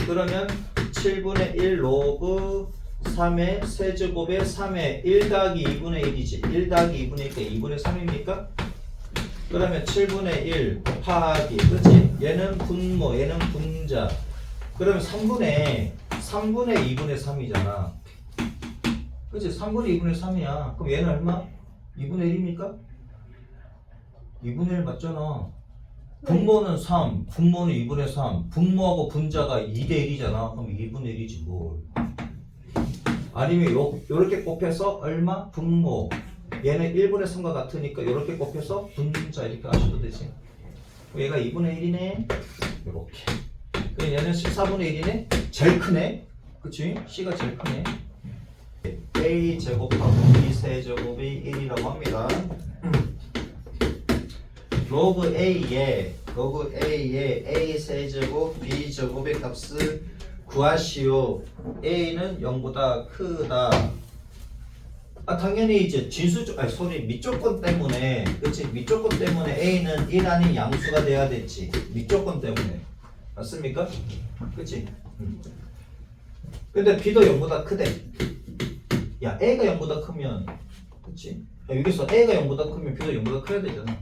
그러면 7분의 1 로그 3의 세제곱에 3의 1 더하기 2분의 1이지. 1 더하기 2분의 1이니까 2분의 3입니까? 그러면 7분의 1 곱하기, 그치? 얘는 분모, 얘는 분자. 그러면 3분의 2분의 3이잖아. 그치? 3분의 2분의 3이야. 그럼 얘는 얼마? 2분의 1입니까? 2분의 1 맞잖아. 분모는 3, 분모는 2분의 3, 분모하고 분자가 2대 1이잖아. 그럼 2분의 1이지 뭘. 아니면 요렇게 곱해서 얼마? 분모. 얘는 1분의 3과 같으니까 요렇게 곱해서 분자 이렇게 하셔도 되지. 얘가 2분의 1이네. 요렇게. 그럼 얘는 14분의 1이네. 제일 크네. 그치? C가 제일 크네. A 제곱하고 B 세제곱이 1이라고 합니다. 로그 A에 A 세제곱 B 제곱의 값을 구하시오. A는 0보다 크다. 당연히 이제 밑조건 때문에, 그치? 밑조건 때문에 A는 1 아닌 양수가 돼야 됐지. 밑조건 때문에. 맞습니까? 그치? 근데 B도 0보다 크대. 야, A가 0보다 크면, 그치? 야, 여기서 A가 0보다 크면 B도 0보다 커야 되잖아.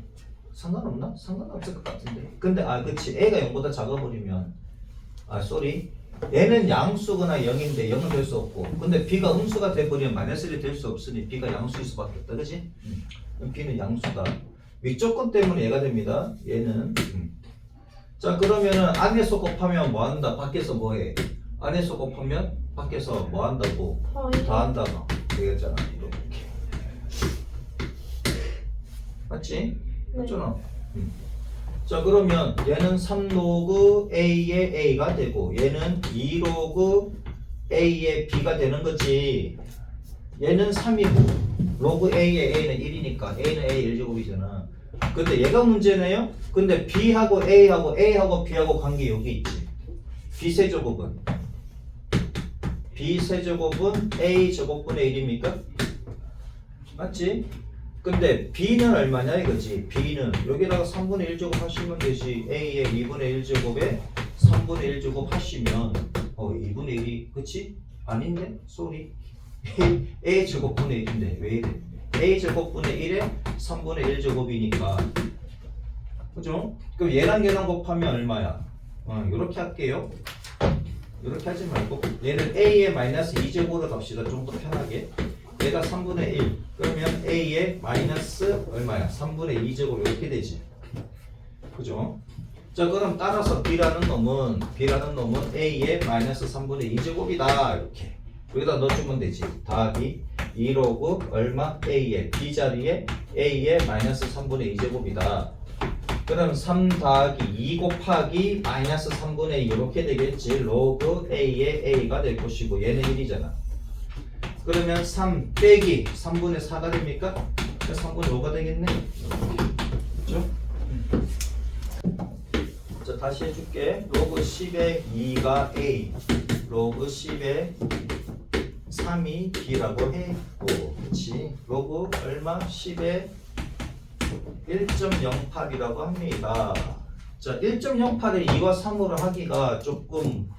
상관없나? 상관없을 것 같은데. 근데, 그치. A가 0보다 작아버리면, 얘는 양수거나 0인데 0은 될 수 없고, 근데 B가 음수가 돼버리면 마이너스 1이 될 수 없으니 B가 양수일 수밖에 없다. 그치? 그럼 B는 양수다. 윗조건 때문에 얘가 됩니다. 얘는. 자, 그러면은 안에서 곱하면 뭐 한다? 밖에서 뭐 해? 안에서 곱하면 밖에서 뭐 한다고? 다 한다고. 되겠잖아. 이렇게. 맞지? 맞잖아. 자, 그러면 얘는 3로그 A의 A가 되고 얘는 2로그 A의 B가 되는 거지. 얘는 3이고 로그 A의 A는 1이니까 A는 A 1제곱이잖아. 근데 얘가 문제네요. 근데 B하고 A하고 B하고 관계 여기 있지. B세제곱은 A제곱분의 1입니까? 맞지? 근데 B는 얼마냐 이거지. B는 여기다가 3분의 1제곱 하시면 되지. A의 2분의 1제곱에 3분의 1제곱 하시면 2분의 1이 그치? 아닌데? 쏘리. A제곱분의 1인데 왜 이래? A제곱분의 1에 3분의 1제곱이니까 그죠? 그럼 얘랑 곱하면 얼마야? 요렇게 할게요. 요렇게 하지 말고 얘는 A의 마이너스 2제곱으로 갑시다. 좀 더 편하게. 얘가 3분의 1 그러면 A의 마이너스 얼마야? 3분의 2제곱 이렇게 되지. 그죠? 자, 그럼 따라서 B라는 놈은 A의 마이너스 3분의 2제곱이다. 이렇게 여기다 넣어주면 되지. 더하기 2로그 얼마? A의 B 자리에 A의 마이너스 3분의 2제곱이다. 그럼 3 더하기 2 곱하기 마이너스 3분의 2 이렇게 되겠지. 로그 A의 A가 될 것이고 얘는 1이잖아. 그러면 3 빼기 3분의 4가 됩니까? 3분의 5가 되겠네. 그렇죠? 자, 다시 해줄게. 로그 10의 2가 A, 로그 10의 3이 b라고 했고, 그치? 로그 얼마? 10에 1.08이라고 합니다. 자, 1.08에 2와 3으로 하기가 조금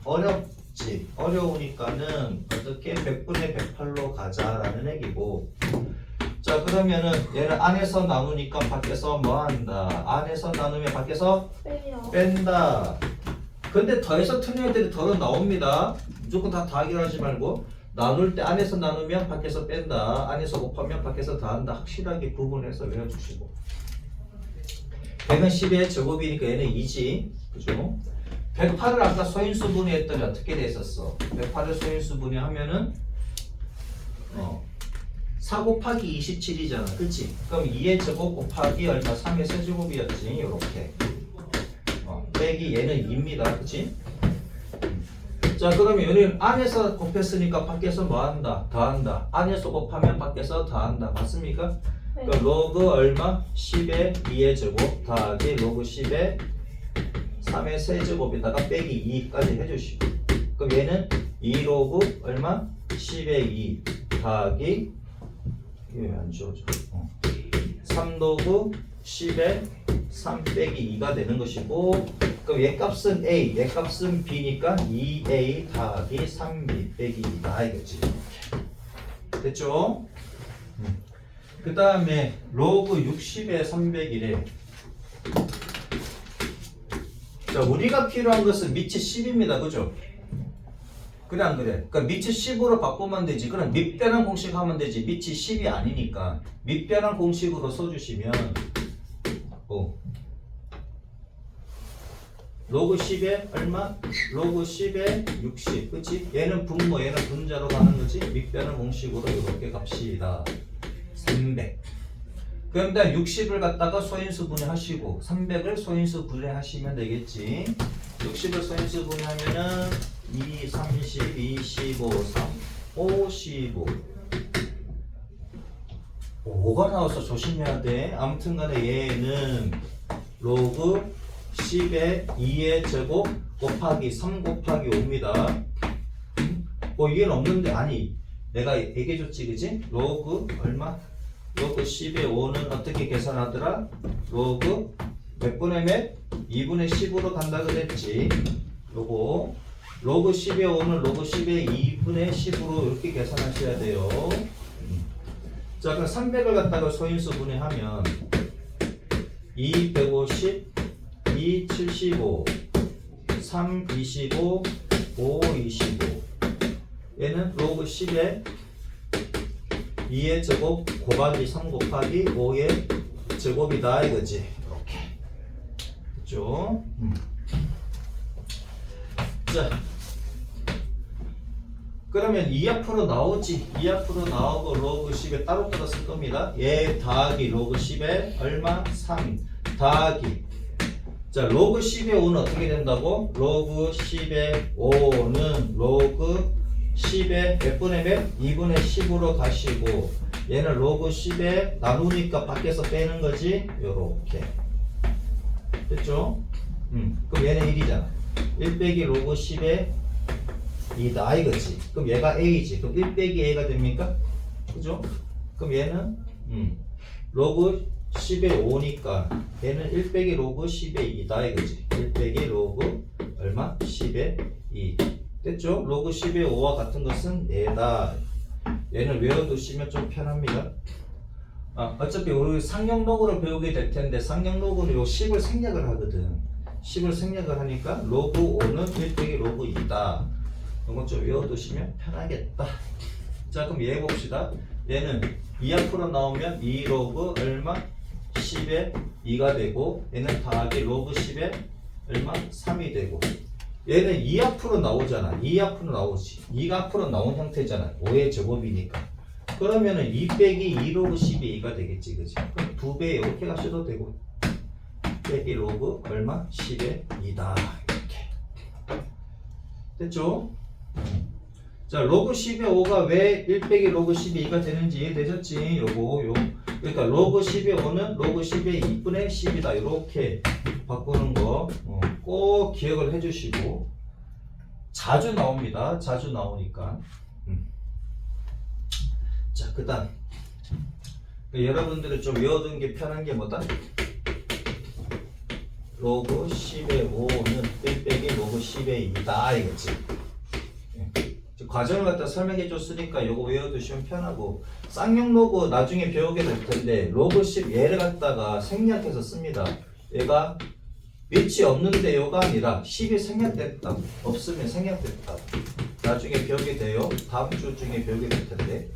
어려우니까는 어떻게 100분의 108로 가자라는 얘기고. 자, 그러면은 얘를 안에서 나누니까 밖에서 뭐 한다? 안에서 나누면 밖에서 빼요. 뺀다. 근데 더해서 틀린 애들이 덜어 나옵니다. 무조건 다 더하기로 하지 말고 나눌 때 안에서 나누면 밖에서 뺀다. 안에서 곱하면 밖에서 더한다. 확실하게 구분해서 외워주시고. 100은 10의 제곱이니까 얘는 2지. 그죠? 108을 아까 소인수 분해했더니 어떻게 됐었어? 108을 소인수 분해하면은 4 곱하기 27이잖아. 그치? 그럼 2의 제곱 곱하기 얼마? 3의 세제곱이었지. 요렇게. 빼기 얘는 2입니다. 그치? 자, 그러면 여기는 안에서 곱했으니까 밖에서 뭐 한다? 더한다. 안에서 곱하면 밖에서 더한다. 맞습니까? 네. 그러니까 로그 얼마? 10의 2의 제곱 더하기 로그 10의 3의 세제곱에다가 빼기 2까지 해주시고. 그럼 얘는 2로그 얼마? 10의 2 더하기 이게 왜 안 지워져? 3로그 10의 3 빼기 2가 되는 것이고, 그럼 얘 값은 A, 얘 값은 B니까 2A 더하기 3B 빼기 2다 이거지. 됐죠? 그 다음에 로그 60의 300이래. 자, 우리가 필요한 것은 밑이 10입니다. 그죠? 그래 안 그래? 그러니까 밑이 10으로 바꾸면 되지. 그럼 밑변환 공식 하면 되지. 밑이 10이 아니니까 밑변환 공식으로 써주시면 로그 10에 얼마? 로그 10에 60. 그치? 얘는 분모, 얘는 분자로 가는 거지. 밑변환 공식으로 이렇게 갑시다. 300. 그럼 일단 60을 갖다가 소인수 분해하시고 300을 소인수 분해하시면 되겠지. 60을 소인수 분해하면은 2, 30, 25, 3, 55. 5가 나와서 조심해야 돼. 아무튼 간에 얘는 로그 10의 2의 제곱 곱하기 3 곱하기 5입니다. 얘는 없는데, 아니 내가 얘기해줬지 그지? 로그 얼마? 로그 10의 5는 어떻게 계산하더라? 로그 몇 분의 몇? 2분의 10으로 간다 그랬지. 요거 로그 10의 5는 로그 10의 2분의 10으로 이렇게 계산하셔야 돼요. 자, 그럼 300을 갖다가 소인수 분해하면 2, 150, 2, 75, 3, 25, 5, 25. 얘는 로그 10의 2의 제곱 곱하기 3 곱하기 5의 제곱이다 이거지. 이렇게. 그죠? 자, 그러면 2 앞으로 나오지. 2 앞으로 나오고 로그 10에 따로따로 쓸 겁니다. 얘 더하기 로그 10에 얼마? 3 더하기. 자, 로그 10의 5는 어떻게 된다고? 로그 10의 5는 로그 10의 몇 분의 몇? 2분의 10으로 가시고, 얘는 로그 10에 나누니까 밖에서 빼는 거지. 요렇게. 됐죠? 그럼 얘는 1이잖아. 1 빼기 로그 10에 2다 이거지. 그럼 얘가 A지. 그럼 1 빼기 A가 됩니까? 그죠? 그럼 얘는 로그 10의 5니까 얘는 1 빼기 로그 10의 2다 이거지. 1 빼기 로그 얼마? 10의 2. 됐죠? 로그 10의 5와 같은 것은 얘다. 얘는 외워두시면 좀 편합니다. 어차피 우리 상용로그를 배우게 될 텐데, 상용로그는 요 10을 생략을 하거든. 10을 생략을 하니까 로그 5는 1 빼기 로그 2다. 이건 좀 외워두시면 편하겠다. 자, 그럼 얘 봅시다. 얘는 2 앞으로 나오면 2 로그 얼마? 10에 2가 되고, 얘는 더하기 로그 10에 얼마? 3이 되고, 얘는 2 앞으로 나오잖아. 2 앞으로 나오지. 2가 앞으로 나온 형태잖아. 5의 제곱이니까. 그러면은 2 빼기 2 로그 10이 2가 되겠지. 그치? 그럼 2배 이렇게 가셔도 되고, 빼기 로그 얼마? 10의 2다. 이렇게. 됐죠? 자, 로그 10의 5가 왜 1 빼기 로그 10의 2가 되는지 이해되셨지? 요거. 그러니까 로그 10의 5는 로그 10의 2분의 10이다. 이렇게 바꾸는 거 꼭 기억을 해주시고. 자주 나옵니다. 자주 나오니까. 그 다음 여러분들이 좀 외워둔 게 편한 게 뭐다? 로그 10의 5는 1 빼기 로그 10의 2다 이거지. 과정을 갖다 설명해 줬으니까 요거 외워두시면 편하고, 쌍용 로그 나중에 배우게 될 텐데 로그 10 얘를 갖다가 생략해서 씁니다. 얘가 밑이 없는데요가 아니라 10이 생략됐다, 없으면 생략됐다. 나중에 배우게 돼요. 다음 주 중에 배우게 될 텐데.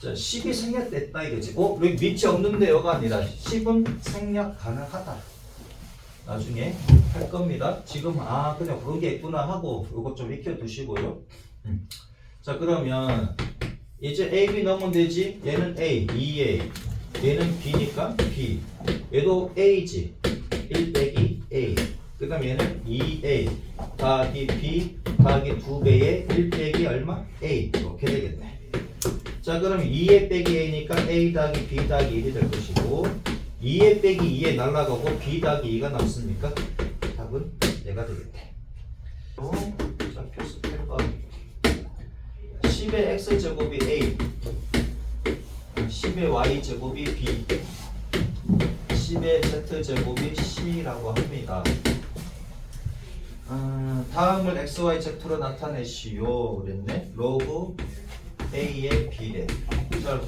자, 10이 생략됐다 이거지. 왜 밑이 없는데요가 아니라 10은 생략 가능하다. 나중에 할 겁니다. 지금 그냥 그런 게 있구나 하고 이것 좀 익혀 두시고요. 자, 그러면 이제 A, B 넣으면 되지. 얘는 A, 2A. 얘는 B니까 B. 얘도 A지. 1 빼기 A. 그 다음 얘는 2A 더하기 B 더하기 2배의 1 빼기 얼마? A. 이렇게 되겠네. 자, 그럼 2에 빼기 A니까 A 더하기 B 더하기 1이 될 것이고, 2에 빼기 2에 날라가고 B 더하기 2가 남습니까? 답은 얘가 되겠네. 자, 표수 해봐. 10의 X제곱이 A, 10의 Y제곱이 B, 10의 Z제곱이 C라고 합니다. 다음을 XYZ로 나타내시오 그랬네. 로그 A의 B래. 자,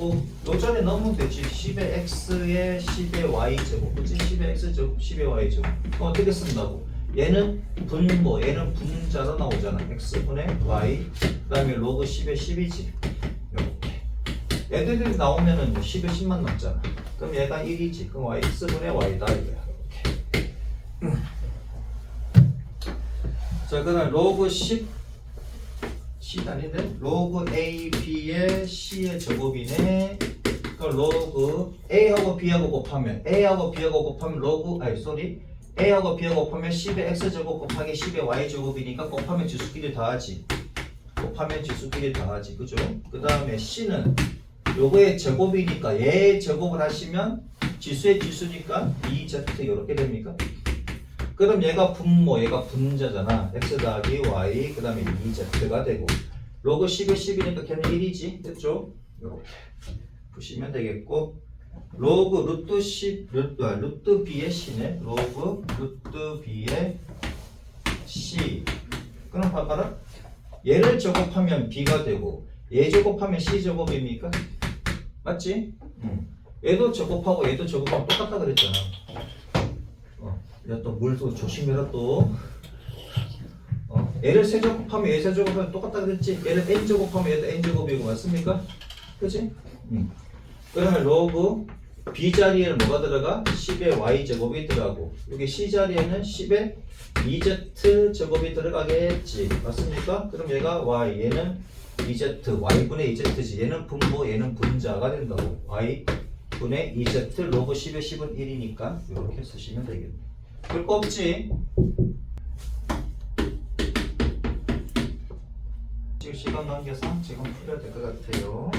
요전에 넣으면 되지. 10의 X의 10의 Y제곱, 그치? 10의 X제곱, 10의 Y제곱. 어떻게 쓴다고? 얘는 분모, 얘는 분자로 나오잖아. X분의 Y, 그 다음에 로그 10의 10이지. 이렇게. 얘들이 나오면은 10의 10만 남잖아. 그럼 얘가 1이지. 그럼 X분의 Y다 이거야. 이렇게. 자, 그럼 로그 10 아닌데? 로그 A, B의 C의 제곱이네. 그러니까 로그 A하고 B하고 곱하면 A하고 B하고 곱하면 A하고 B하고 곱하면 10의 X제곱 곱하기 10의 Y제곱이니까 곱하면 지수끼리 더하지. 그죠? 그 다음에 C는 요거의 제곱이니까 얘의 제곱을 하시면 지수의 지수니까 2Z 이렇게 됩니까? 그럼 얘가 분모, 얘가 분자잖아. X 더하기 Y, 그 다음에 2Z가 되고, 로그 10에 10이니까 걔는 1이지. 됐죠? 이렇게 푸시면 되겠고, 로그 루트 B의 C네. 로그 루트 B의 C. 그럼 봐봐라. 얘를 제곱하면 B가 되고, 얘 제곱하면 C 제곱입니까? 맞지? 얘도 제곱하고 얘도 제곱하면 똑같다 그랬잖아. 야, 또 물도 조심해라 또. 얘를 세제곱하면 얘 세제곱하면 똑같다 그랬지. 얘를 n제곱하면 얘도 n제곱이고 맞습니까? 그치? 그러면 로그 b 자리에는 뭐가 들어가? 10의 y제곱이 들어가고, 여기 c 자리에는 10의 2z 제곱이 들어가겠지. 맞습니까? 그럼 얘가 y, 얘는 2z, y분의 2z지. 얘는 분모, 얘는 분자가 된다고. y분의 2z 로그 10의 10은 1이니까 이렇게 쓰시면 되겠네. 볼 거 없지? 지금 시간 관계상 지금 풀어야 될 것 같아요.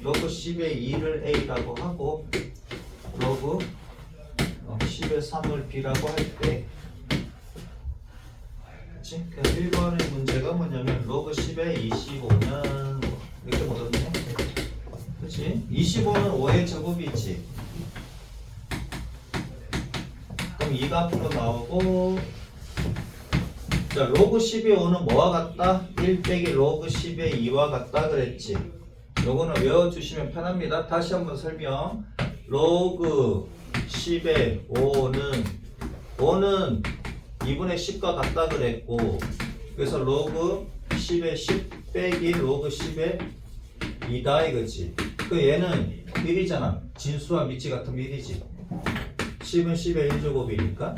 로그 10의 2를 A라고 하고, 로그 10의 3을 B라고 할 때, 그치? 1번의 문제가 뭐냐면, 로그 10의 25는 이렇게 먹었네. 그치? 25는 5의 제곱이지. 그럼 2가 앞으로 나오고, 자, 로그 10의 5는 뭐와 같다? 1 빼기 로그 10의 2와 같다 그랬지. 요거는 외워주시면 편합니다. 다시 한번 설명. 로그 10의 5는 2분의 10과 같다 그랬고, 그래서 로그 10의 10 빼기 로그 10의 2다 이거지. 그 얘는 1이잖아. 진수와 밑이 같으면 1이지. 10은 10의 1제곱이니까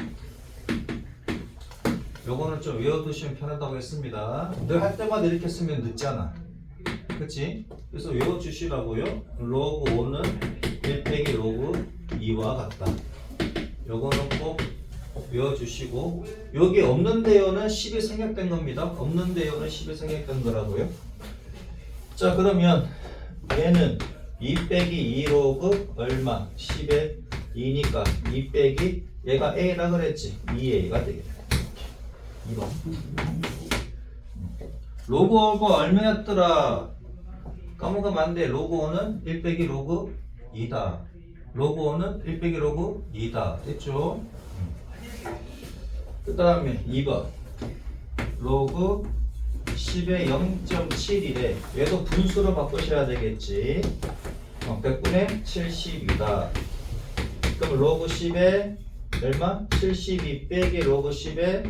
요거는 좀 외워두시면 편하다고 했습니다. 늘 할 때마다 이렇게 쓰면 늦잖아. 그치? 그래서 외워주시라고요. 로그 5는 1 빼기 로그 2와 같다. 요거는 꼭 외워주시고, 여기 없는데요는 10이 생략된 겁니다. 없는데요는 10이 생략된 거라고요. 자, 그러면 얘는 2 빼기 2 로그 얼마? 10의 2니까 2 빼기 얘가 A라 그랬지. 2A가 되겠다. 2번. 로그 5가 얼마였더라? 까먹으면 안 돼. 로그 5는 1 빼기 로그 2다. 로그 5는 1 빼기 로그 2다. 됐죠? 그 다음에 2번. 로그 10의 0.7이래. 얘도 분수로 바꾸셔야 되겠지. 100분의 72다. 그럼 로그 10의 얼마? 72 빼기 로그 10의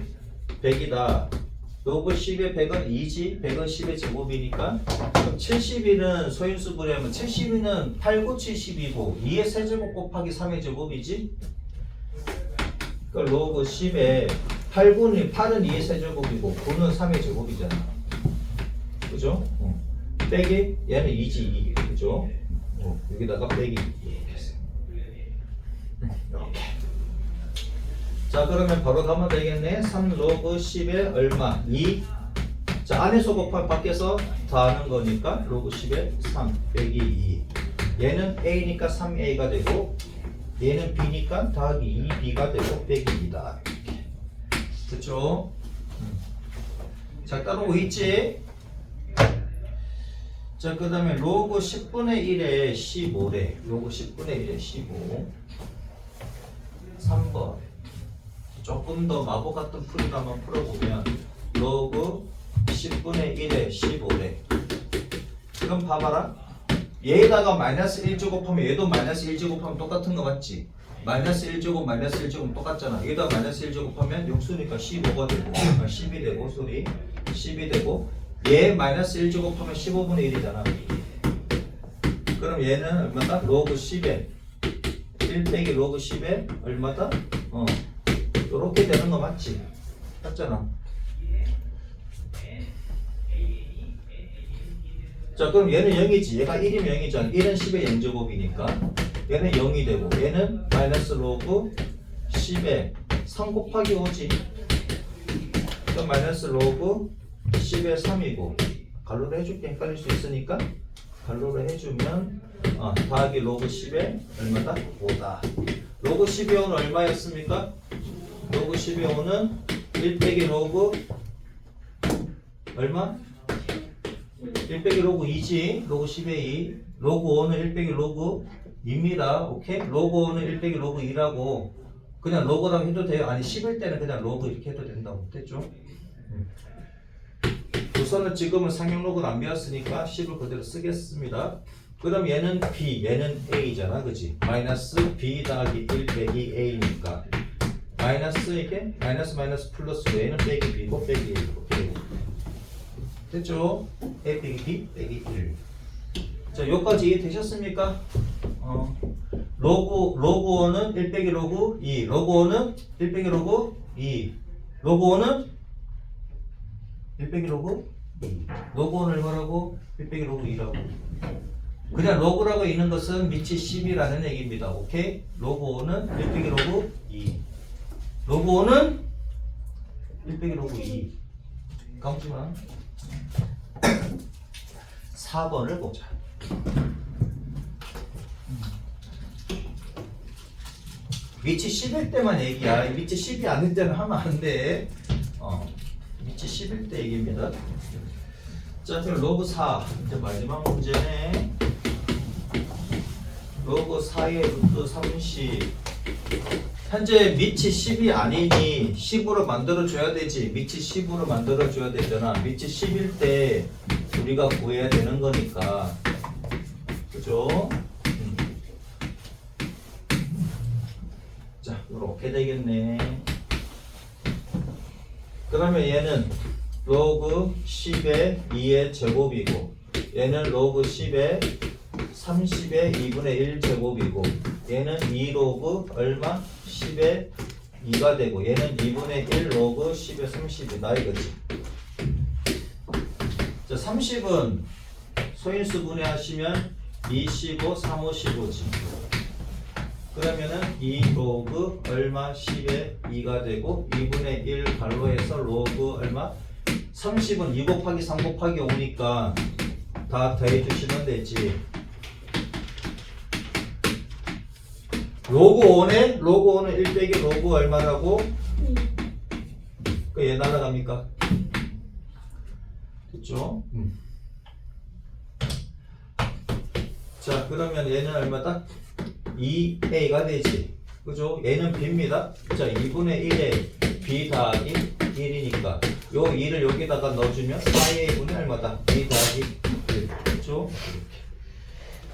100이다. 로그 10의 100은 2지. 100은 10의 제곱이니까. 그럼 72는 소인수 분해하면 72는 8, 9, 72고 2의 세제곱 곱하기 3의 제곱이지. 그러니까 로그 10의 8은 2의 세제곱이고 9는 3의 제곱이잖아. 그죠? 빼기 얘는 2지 2. 그죠? 여기다가 빼기 이렇게. 자 그러면 바로 가면 되겠네. 3 로그 10에 얼마? 2. 자 안에서 곱하면 밖에서 더하는 거니까 로그 10에 3 빼기 2. 얘는 A니까 3A가 되고 얘는 B니까 더하기 2B가 되고 빼기 2다. 그쵸? 자 따라오고 있지? 자 그 다음에 로그 10분의 1에 15래. 로그 10분의 1에 15. 3번. 조금 더 마법 같은 풀이를 한번 풀어보면 로그 10분의 1에 15래. 그럼 봐봐라. 얘에다가 마이너스 1제곱하면 얘도 마이너스 1제곱하면 똑같은 거 맞지? 마이너스 1제곱 마이너스 1제곱 똑같잖아. 얘에다 마이너스 1제곱하면 용수니까 15가 되고 10이 되고 소리 10이 되고 얘 마이너스 1제곱하면 15분의 1이잖아. 그럼 얘는 얼마다? 로그 10에 1 빼기 로그 10에 얼마다? 요렇게 되는 거 맞지? 맞잖아. 자 그럼 얘는 0이지. 얘가 1이면 0이잖아. 1은 10의 0제곱이니까 얘는 0이 되고 얘는 마이너스 로그 10에 3 곱하기 5지. 그럼 마이너스 로그 10에 3이고 갈로로 해줄게. 헷갈릴 수 있으니까 갈로로 해주면 더하기 로그 10에 얼마다? 5다. 로그 10의 5는 얼마였습니까? 로그 10의 5는 1 빼기 로그 얼마? 1 빼기 로그 2지. 로그 10의 2. 로그 5는 1 빼기 로그 2입니다. 오케이? 로그 5는 1 빼기 로그 2라고 그냥 로그라고 해도 돼요. 아니 10일 때는 그냥 로그 이렇게 해도 된다고. 됐죠? 우선은 지금은 상형 로그를 안 배웠으니까 10을 그대로 쓰겠습니다. 그럼 얘는 B, 얘는 A잖아. 그치? 마이너스 B 더하기 1 빼기 A니까 마이너스 이게 마이너스 마이너스 플러스고 얘는 빼기 B고 빼기 1 이렇게 됐죠? A 빼기 B 빼기 1. 자 여기까지 이해되셨습니까? 로그 5는 1 빼기 로그 2 로그 5는 1 빼기 로그 2 로그 5는 1 빼기 로그 2 로그 5는 얼마라고? 1 빼기 로그 2라고. 그냥 로그라고 있는 것은 밑이 10이라는 얘기입니다. 오케이? 로그 5는 1 빼기 로그 2 로그 5는 1 빼기 로그 2 까먹지마. 4번을 보자. 밑이 10일 때만 얘기야. 밑이 10이 아닐 때는 하면 안 돼. 밑이 10일 때 얘기입니다. 자, 그럼 로그 4. 이제 마지막 문제네. 로그 4의 루트 30. 현재 밑이 10이 아니니 10으로 만들어줘야 되지. 밑이 10으로 만들어줘야 되잖아. 밑이 10일 때 우리가 구해야 되는 거니까. 그죠? 자, 이렇게 되겠네. 그러면 얘는 로그 10의 2의 제곱이고 얘는 로그 10의 30의 2분의 1 제곱이고 얘는 2로그 얼마? 10의 2가 되고 얘는 2분의 1 로그 10의 30이다 이거지. 자, 30은 소인수 분해하시면 2, 15, 3, 5, 15지. 그러면은 2 로그 얼마 10의 2가 되고 2분의 1 갈로에서 로그 얼마 30은 2 곱하기 3 곱하기 5니까 다 더해 주시면 되지. 로그 5는 1 빼기 로그 얼마라고? 그 얘 날아갑니까? 됐죠? 자, 그러면 얘는 얼마다? 2a가 되지. 그죠? 얘는 b입니다. 자, 2분의 1에 b 더하기 1이니까 요 2를 여기다가 넣어주면 4a 분의 얼마다? b 더하기